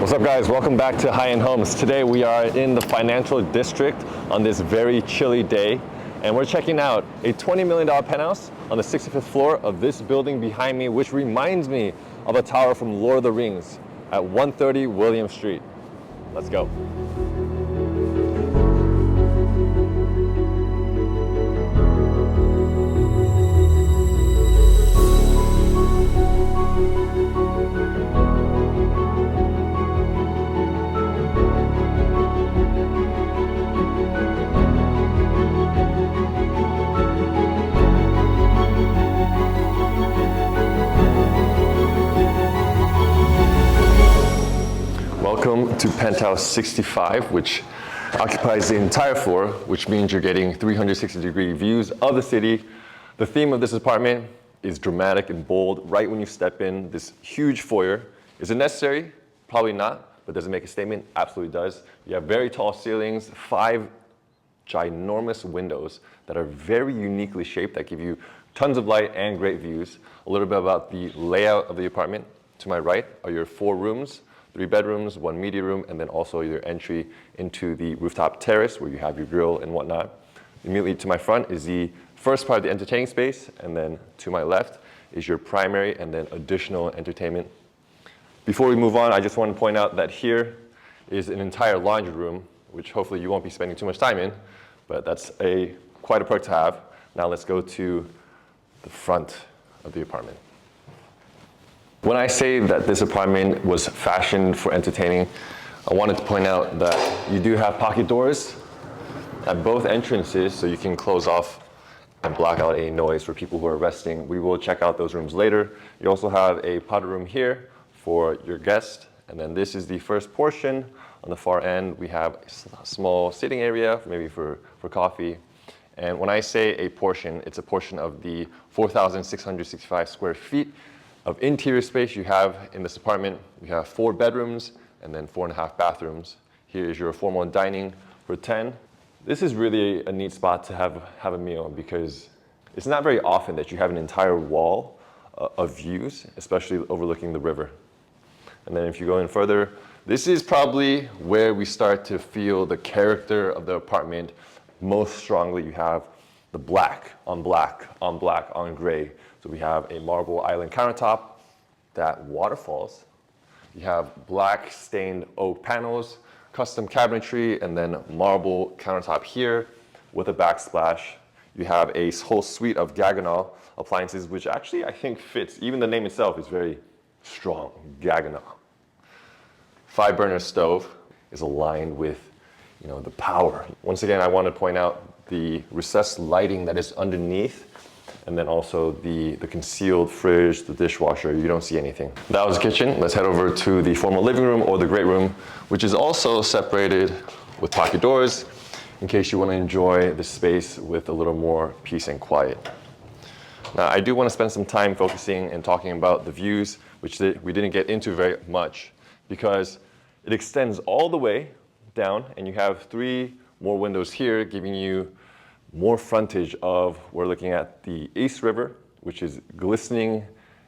What's up, guys? Welcome back to High End Homes. Today we are in the financial district on this very chilly day, and we're checking out a $20 million penthouse on the 65th floor of this building behind me, which reminds me of a tower from Lord of the Rings at 130 William Street. Let's go. Welcome to Penthouse 65, which occupies the entire floor, which means you're getting 360-degree views of the city. The theme of this apartment is dramatic and bold. Right when you step in, this huge foyer. Is it necessary? Probably not, but does it make a statement? Absolutely does. You have very tall ceilings, 5 ginormous windows that are very uniquely shaped that give you tons of light and great views. A little bit about the layout of the apartment. To my right are your 4 rooms. 3 bedrooms, 1 media room, and then also your entry into the rooftop terrace where you have your grill and whatnot. Immediately to my front is the first part of the entertaining space, and then to my left is your primary and then additional entertainment. Before we move on, I just want to point out that here is an entire laundry room, which hopefully you won't be spending too much time in, but that's quite a perk to have. Now let's go to the front of the apartment. When I say that this apartment was fashioned for entertaining, I wanted to point out that you do have pocket doors at both entrances, so you can close off and block out any noise for people who are resting. We will check out those rooms later. You also have a powder room here for your guest, and then this is the first portion. On the far end, we have a small sitting area, maybe for coffee. And when I say a portion, it's a portion of the 4,665 square feet of interior space you have in this apartment. You have 4 bedrooms and then 4.5 bathrooms. Here is your formal dining for 10. This is really a neat spot to have a meal because it's not very often that you have an entire wall of views, especially overlooking the river. And then if you go in further, this is probably where we start to feel the character of the apartment most strongly. You have the black on black on black on gray. So we have a marble island countertop that waterfalls. You have black stained oak panels, custom cabinetry, and then marble countertop here with a backsplash. You have a whole suite of Gaggenau appliances, which actually I think fits. Even the name itself is very strong, Gaggenau. 5-burner stove is aligned with, the power. Once again, I want to point out the recessed lighting that is underneath, and then also the concealed fridge, the dishwasher. You don't see anything. That was the kitchen. Let's head over to the formal living room or the great room, which is also separated with pocket doors in case you want to enjoy the space with a little more peace and quiet. Now, I do want to spend some time focusing and talking about the views, which we didn't get into very much because it extends all the way down, and you have 3 more windows here giving you more frontage of, we're looking at the East River, which is glistening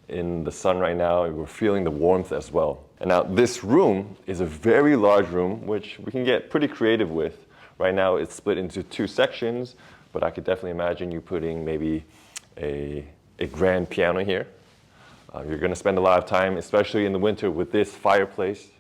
in the sun right now, and we're feeling the warmth as well. And now this room is a very large room, which we can get pretty creative with. Right now it's split into 2 sections, but I could definitely imagine you putting maybe a grand piano here. You're gonna spend a lot of time, especially in the winter, with this fireplace.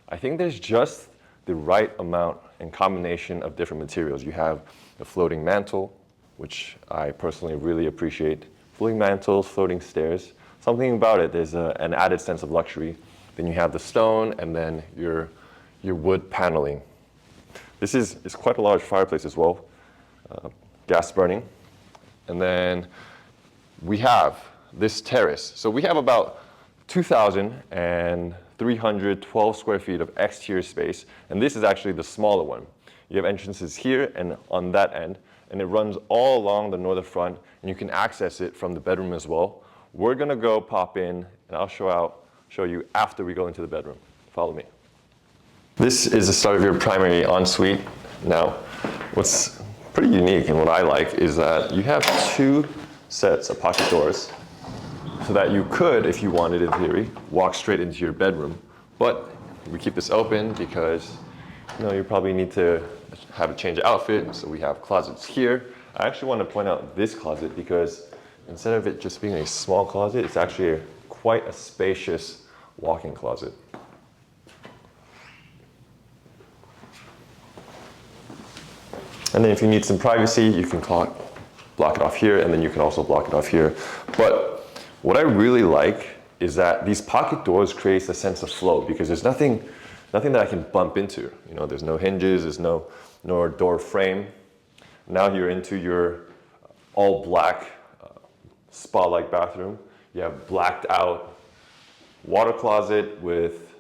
I think there's just the right amount and combination of different materials. You have the floating mantle, which I personally really appreciate. Floating mantles, floating stairs, something about it, there's an added sense of luxury. Then you have the stone and then your wood paneling. This is quite a large fireplace as well, gas burning. And then we have this terrace. So we have about 2,312 square feet of exterior space, and this is actually the smaller one. You have entrances here and on that end, and it runs all along the northern front, and you can access it from the bedroom as well. We're gonna go pop in, and I'll show you after we go into the bedroom. Follow me. This is the start of your primary ensuite. Now, what's pretty unique and what I like is that you have 2 sets of pocket doors so that you could, if you wanted in theory, walk straight into your bedroom. But we keep this open because you probably need to have a change of outfit. So we have closets here. I actually want to point out this closet because instead of it just being a small closet, it's actually quite a spacious walk-in closet. And then if you need some privacy, you can block it off here, and then you can also block it off here. But what I really like is that these pocket doors creates a sense of flow because there's nothing that I can bump into. There's no hinges, there's no door frame. Now you're into your all black spa-like bathroom. You have blacked out water closet with,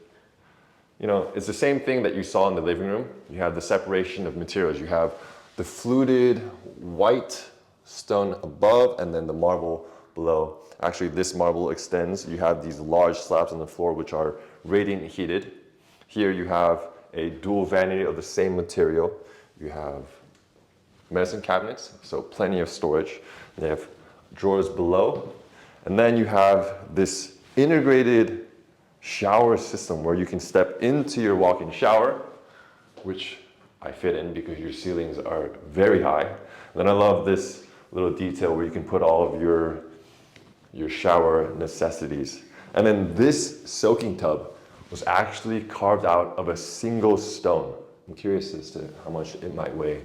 it's the same thing that you saw in the living room. You have the separation of materials. You have the fluted white stone above and then the marble below. Actually, this marble extends. You have these large slabs on the floor which are radiant heated. Here you have a dual vanity of the same material. You have medicine cabinets, so plenty of storage. They have drawers below. And then you have this integrated shower system where you can step into your walk-in shower, which I fit in because your ceilings are very high. And then I love this little detail where you can put all of your shower necessities. And then this soaking tub was actually carved out of a single stone. I'm curious as to how much it might weigh,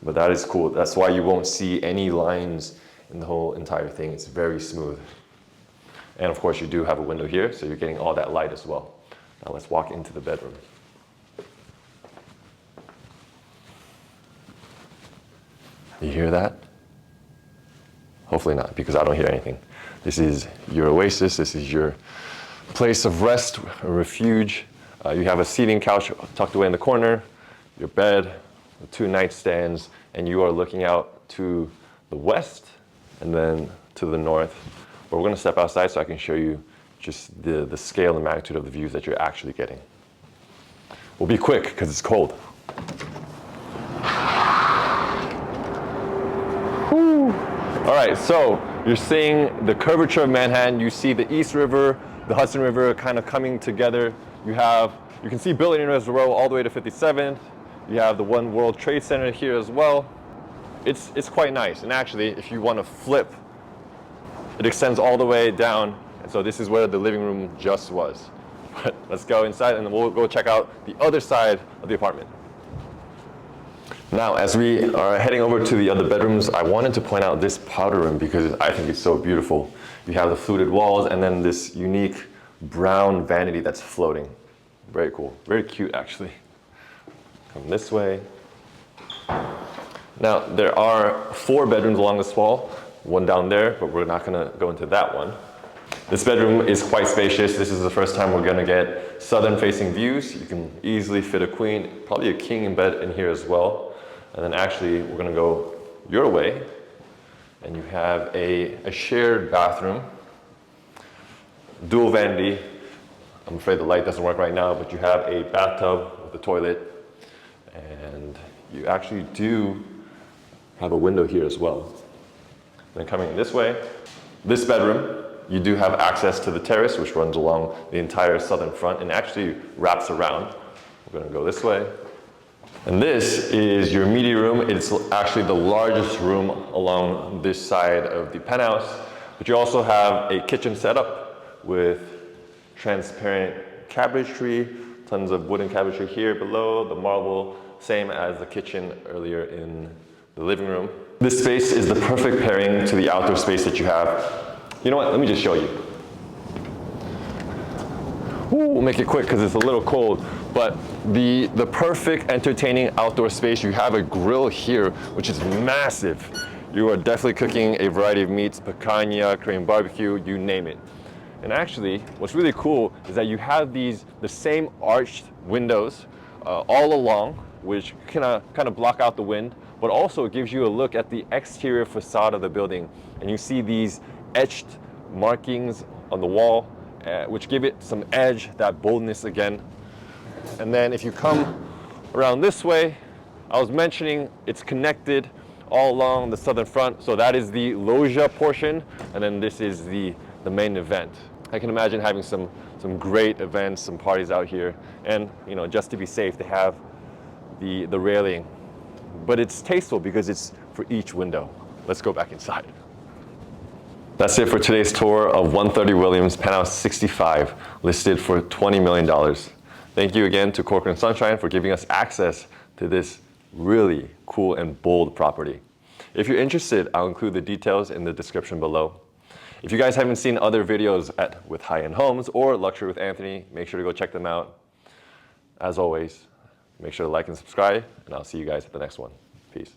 but that is cool. That's why you won't see any lines in the whole entire thing. It's very smooth. And of course you do have a window here, so you're getting all that light as well. Now let's walk into the bedroom. You hear that? Hopefully not, because I don't hear anything. This is your oasis. This is your place of rest, a refuge. You have a seating couch tucked away in the corner, your bed, the 2 nightstands, and you are looking out to the west and then to the north. But we're going to step outside so I can show you just the scale and magnitude of the views that you're actually getting. We'll be quick because it's cold. All right, so you're seeing the curvature of Manhattan. You see the East River, the Hudson River kind of coming together. You can see Billionaires Row all the way to 57th. You have the One World Trade Center here as well. It's quite nice. And actually, if you want to flip, it extends all the way down. And so this is where the living room just was. But let's go inside and then we'll go check out the other side of the apartment. Now, as we are heading over to the other bedrooms, I wanted to point out this powder room because I think it's so beautiful. You have the fluted walls and then this unique brown vanity that's floating. Very cool, very cute actually. Come this way. Now, there are 4 bedrooms along this wall, one down there, but we're not gonna go into that one. This bedroom is quite spacious. This is the first time we're gonna get southern facing views. You can easily fit a queen, probably a king in bed in here as well. And then actually, we're gonna go your way, and you have a shared bathroom, dual vanity. I'm afraid the light doesn't work right now, but you have a bathtub with a toilet, and you actually do have a window here as well. Then coming this way, this bedroom, you do have access to the terrace, which runs along the entire southern front and actually wraps around. We're gonna go this way. And this is your media room. It's actually the largest room along this side of the penthouse. But you also have a kitchen setup with transparent cabinetry, tons of wooden cabinetry here below, the marble, same as the kitchen earlier in the living room. This space is the perfect pairing to the outdoor space that you have. You know what, let me just show you. We'll make it quick because it's a little cold, but the perfect entertaining outdoor space, you have a grill here, which is massive. You are definitely cooking a variety of meats, picanha, Korean barbecue, you name it. And actually, what's really cool is that you have the same arched windows all along, which kind of block out the wind, but also it gives you a look at the exterior facade of the building. And you see these etched markings on the wall, which give it some edge, that boldness again. And then if you come around this way, I was mentioning it's connected all along the southern front. So that is the loggia portion, and then this is the main event. I can imagine having some great events, some parties out here. And just to be safe, they have the railing. But it's tasteful because it's for each window. Let's go back inside. That's it for today's tour of 130 Williams Penthouse 65, listed for $20 million. Thank you again to Corcoran Sunshine for giving us access to this really cool and bold property. If you're interested, I'll include the details in the description below. If you guys haven't seen other videos with high-end homes or Luxury with Anthony, make sure to go check them out. As always, make sure to like and subscribe, and I'll see you guys at the next one. Peace.